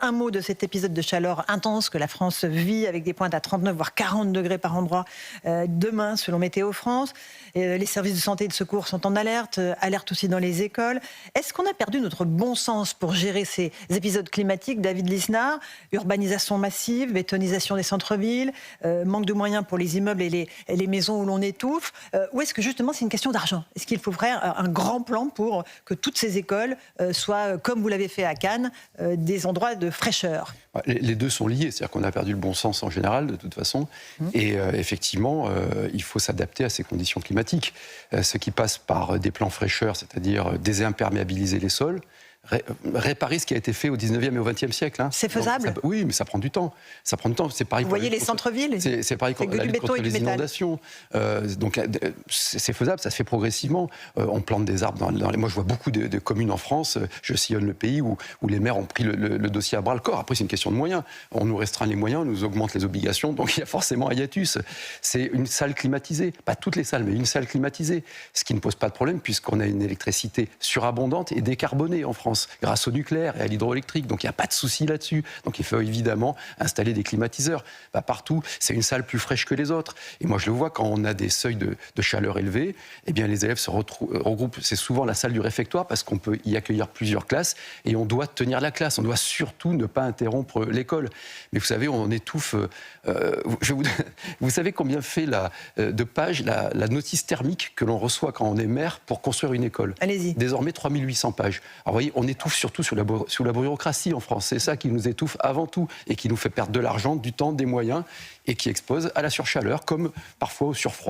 Un mot de cet épisode de chaleur intense que la France vit avec des pointes à 39 voire 40 degrés par endroit demain selon Météo France. Les services de santé et de secours sont en alerte, alerte aussi dans les écoles. Est-ce qu'on a perdu notre bon sens pour gérer ces épisodes climatiques, David Lisnard? Urbanisation massive, bétonisation des centres-villes, manque de moyens pour les immeubles et les maisons où l'on étouffe. Ou est-ce que justement c'est une question d'argent? Est-ce qu'il faut faire un grand plan pour que toutes ces écoles soient, comme vous l'avez fait à Cannes, des endroits de fraîcheur? Les deux sont liés, c'est-à-dire qu'on a perdu le bon sens en général, de toute façon, et effectivement, il faut s'adapter à ces conditions climatiques. Ce qui passe par des plans fraîcheur, c'est-à-dire désimperméabiliser les sols, réparer ce qui a été fait au 19e et au 20e siècle. C'est faisable? Oui, mais ça prend du temps. Ça prend du temps. C'est pareil. Vous voyez les centres-villes? C'est pareil pour la lutte contre les inondations. Donc c'est faisable, ça se fait progressivement. On plante des arbres moi je vois beaucoup de communes en France, je sillonne le pays, où les maires ont pris le dossier à bras le corps. Après c'est une question de moyens. On nous restreint les moyens, on nous augmente les obligations, donc il y a forcément un hiatus. C'est une salle climatisée. Pas toutes les salles, mais une salle climatisée. Ce qui ne pose pas de problème puisqu'on a une électricité surabondante et décarbonée en France, grâce au nucléaire et à l'hydroélectrique. Donc il n'y a pas de souci là-dessus. Donc il faut évidemment installer des climatiseurs. Partout, c'est une salle plus fraîche que les autres. Et moi je le vois, quand on a des seuils de chaleur élevés, eh bien les élèves se regroupent. C'est souvent la salle du réfectoire parce qu'on peut y accueillir plusieurs classes et on doit tenir la classe. On doit surtout ne pas interrompre l'école. Mais vous savez, on étouffe. Vous savez combien fait de pages la notice thermique que l'on reçoit quand on est maire pour construire une école? Allez-y. Désormais 3800 pages. Alors vous voyez, on étouffe surtout sous la bureaucratie en France. C'est ça qui nous étouffe avant tout et qui nous fait perdre de l'argent, du temps, des moyens et qui expose à la surchaleur comme parfois au surfroid.